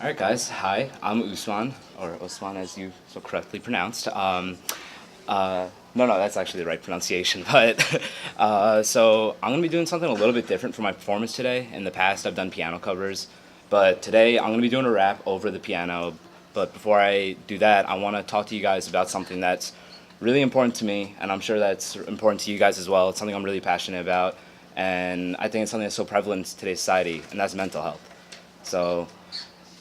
All right, guys. Hi, I'm Usman, or Osman, as you so correctly pronounced. No, that's actually the right pronunciation. But so I'm gonna be doing something a little bit different for my performance today. In the past, I've done piano covers, but today I'm gonna be doing a rap over the piano. But before I do that, I want to talk to you guys about something that's really important to me, and I'm sure that's important to you guys as well. It's something I'm really passionate about, and I think it's something that's so prevalent in today's society, and that's mental health. So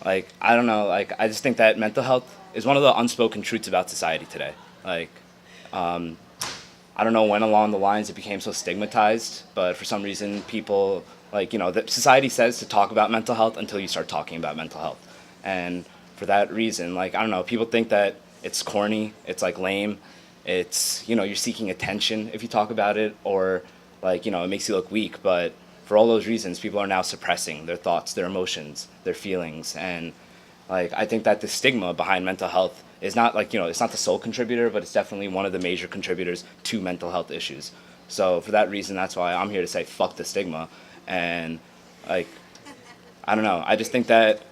I don't know, I just think that mental health is one of the unspoken truths about society today. Like I don't know when along the lines it became so stigmatized, but for some reason people that society says to talk about mental health until you start talking about mental health. And for that reason, I don't know, people think that it's corny, it's like lame, it's you're seeking attention if you talk about it, or it makes you look weak. But for all those reasons, people are now suppressing their thoughts, their emotions, their feelings. And I think that the stigma behind mental health is not it's not the sole contributor, but it's definitely one of the major contributors to mental health issues. So for that reason, that's why I'm here to say fuck the stigma. And like I don't know, I just think that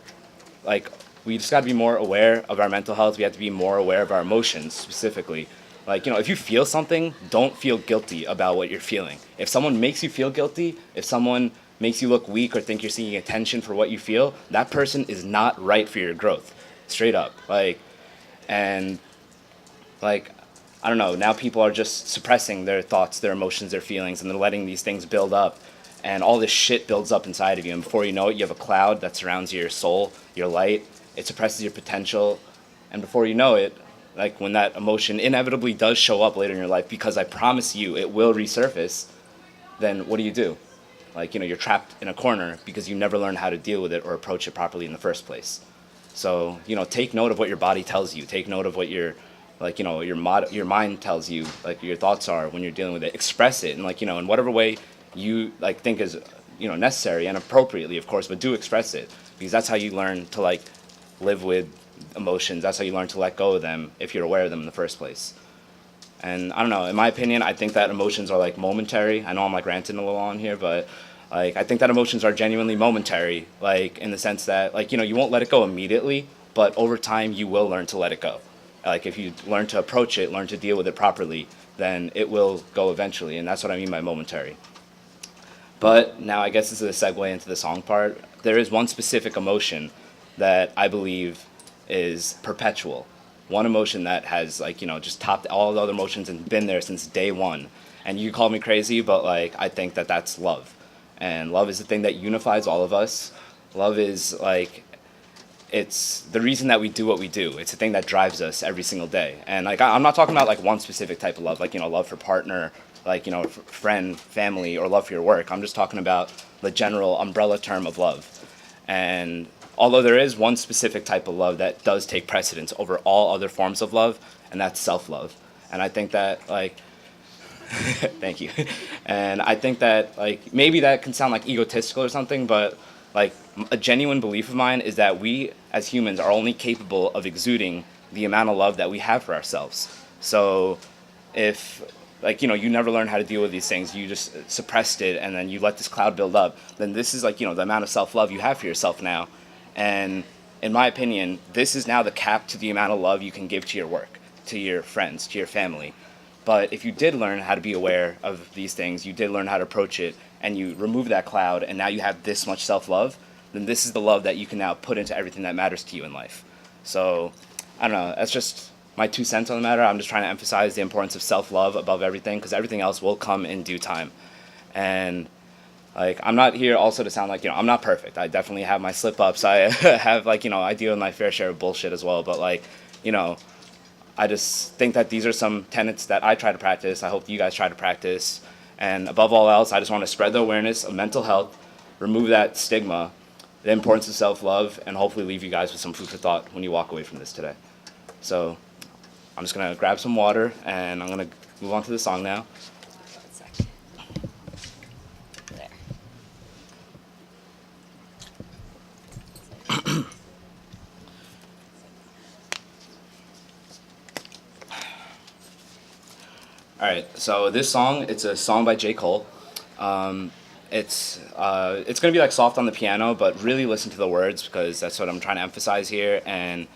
like we just got to be more aware of our mental health. We have to be more aware of our emotions specifically. If you feel something, don't feel guilty about what you're feeling. If someone makes you feel guilty, if someone makes you look weak or think you're seeking attention for what you feel, that person is not right for your growth. Straight up. And like I don't know, now people are just suppressing their thoughts, their emotions, their feelings, and they're letting these things build up, and all this shit builds up inside of you, and before you know it, you have a cloud that surrounds your soul, your light. It suppresses your potential, and before you know it, when that emotion inevitably does show up later in your life, because I promise you it will resurface, then what do? You're trapped in a corner because you never learned how to deal with it or approach it properly in the first place. So take note of what your body tells you. Take note of what your mind tells you, your thoughts are when you're dealing with it. Express it, and in whatever way you think is necessary and appropriately, of course, but do express it, because that's how you learn to live with emotions. That's how you learn to let go of them if you're aware of them in the first place. And I don't know, in my opinion, I think that emotions are momentary. I know I'm ranting a little on here, but I think that emotions are genuinely momentary, in the sense that you won't let it go immediately, but over time you will learn to let it go. If you learn to approach it, learn to deal with it properly, then it will go eventually, and that's what I mean by momentary. But now I guess this is a segue into the song part. There is one specific emotion that I believe is perpetual. One emotion that has just topped all the other emotions and been there since day one. And you call me crazy, but I think that that's love. And love is the thing that unifies all of us. Love is it's the reason that we do what we do. It's the thing that drives us every single day. And I'm not talking about one specific type of love, love for partner, friend, family, or love for your work. I'm just talking about the general umbrella term of love. And although there is one specific type of love that does take precedence over all other forms of love, and that's self-love. And I think that thank you. And I think that maybe that can sound egotistical or something, but a genuine belief of mine is that we as humans are only capable of exuding the amount of love that we have for ourselves. So if you never learn how to deal with these things, you just suppressed it, and then you let this cloud build up, then this is the amount of self-love you have for yourself now. And in my opinion, this is now the cap to the amount of love you can give to your work, to your friends, to your family. But if you did learn how to be aware of these things, you did learn how to approach it, and you remove that cloud, and now you have this much self-love, then this is the love that you can now put into everything that matters to you in life. So, I don't know, that's just my 2 cents on the matter. I'm just trying to emphasize the importance of self-love above everything, because everything else will come in due time. And I'm not here also to sound I'm not perfect. I definitely have my slip-ups. I have I deal with my fair share of bullshit as well. But I just think that these are some tenets that I try to practice. I hope you guys try to practice. And above all else, I just want to spread the awareness of mental health, remove that stigma, the importance of self-love, and hopefully leave you guys with some food for thought when you walk away from this today. So I'm just going to grab some water, and I'm going to move on to the song now. There. All right, so this song, it's a song by J. Cole. It's gonna be like soft on the piano, but really listen to the words because that's what I'm trying to emphasize here. And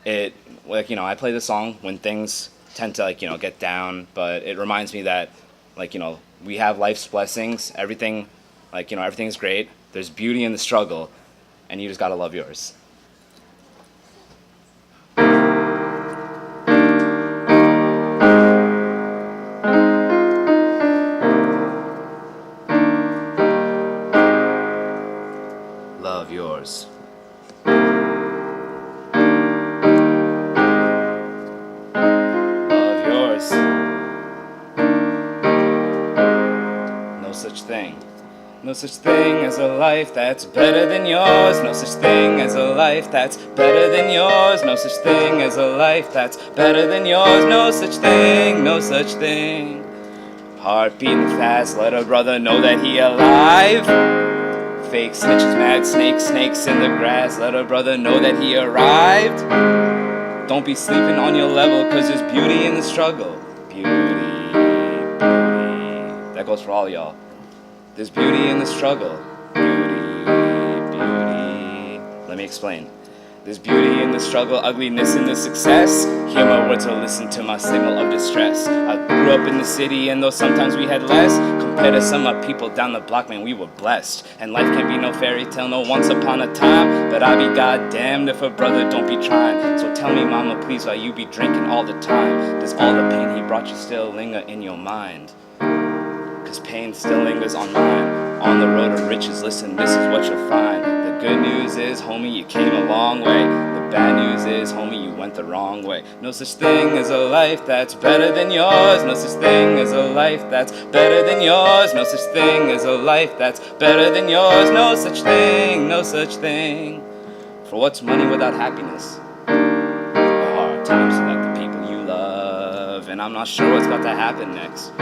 it like I play the song when things tend to get down, but it reminds me that we have life's blessings. Everything everything's great. There's beauty in the struggle, and you just gotta love yours. Love yours. Love yours. No such thing. No such thing as a life that's better than yours. No such thing as a life that's better than yours. No such thing as a life that's better than yours. No such thing, no such thing. Heart beating fast, let a brother know that he alive. Fake snitches, mad snakes, snakes in the grass, let a brother know that he arrived. Don't be sleeping on your level, cause there's beauty in the struggle. Beauty, beauty. That goes for all y'all. There's beauty in the struggle. Beauty, beauty. Let me explain. There's beauty in the struggle, ugliness in the success. Hear my words or listen to my signal of distress. I grew up in the city, and though sometimes we had less, compared to some of people down the block, man, we were blessed. And life can be no fairy tale, no once upon a time, but I be goddamned if a brother don't be trying. So tell me, mama, please, why you be drinking all the time? Does all the pain he brought you still linger in your mind? Cause pain still lingers on mine. On the road of riches, listen, this is what you'll find. The good news is, homie, you came a long way. The bad news is, homie, you went the wrong way. No such thing as a life that's better than yours. No such thing as a life that's better than yours. No such thing as a life that's better than yours. No such thing, no such thing. For what's money without happiness? The hard times without the people you love. And I'm not sure what's about to happen next.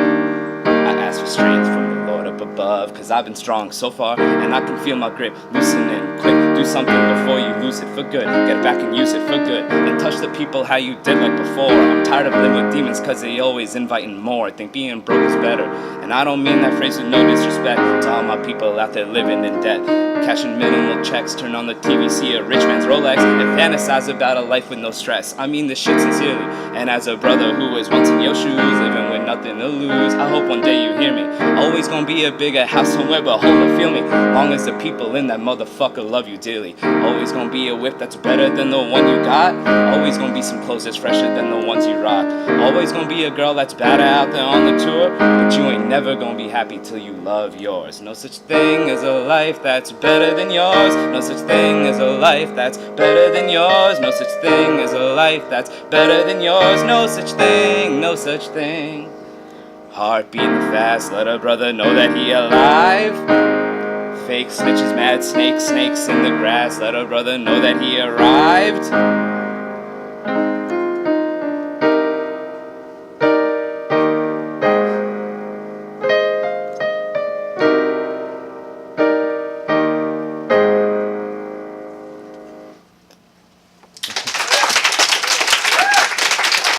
I ask for strength from the Lord up above, cause I've been strong so far, and I can feel my grip loosening quick. Do something before you lose it for good. Get it back and use it for good. And touch the people how you did like before. I'm tired of living with demons cause they always inviting more. Think being broke is better. And I don't mean that phrase with no disrespect to all my people out there living in debt. Cashing minimal checks, turn on the TV, see a rich man's Rolex, and fantasize about a life with no stress. I mean this shit sincerely. And as a brother who was once in your shoes, living with nothing to lose, I hope one day you hear me. Always gonna be a bigger house somewhere, but hold it, feel me. Long as the people in that motherfucker love you dearly. Always gonna be a whip that's better than the one you got. Always gonna be some clothes that's fresher than the ones you rock. Always gonna be a girl that's better out there on the tour, but you ain't never gonna be happy till you love yours. No such thing as a life that's better than yours. No such thing as a life that's better than yours. No such thing as a life that's better than yours. No such thing, no such thing. Heart beating fast, let a brother know that he alive. Fake snitches, mad snakes, snakes in the grass, let a brother know that he arrived.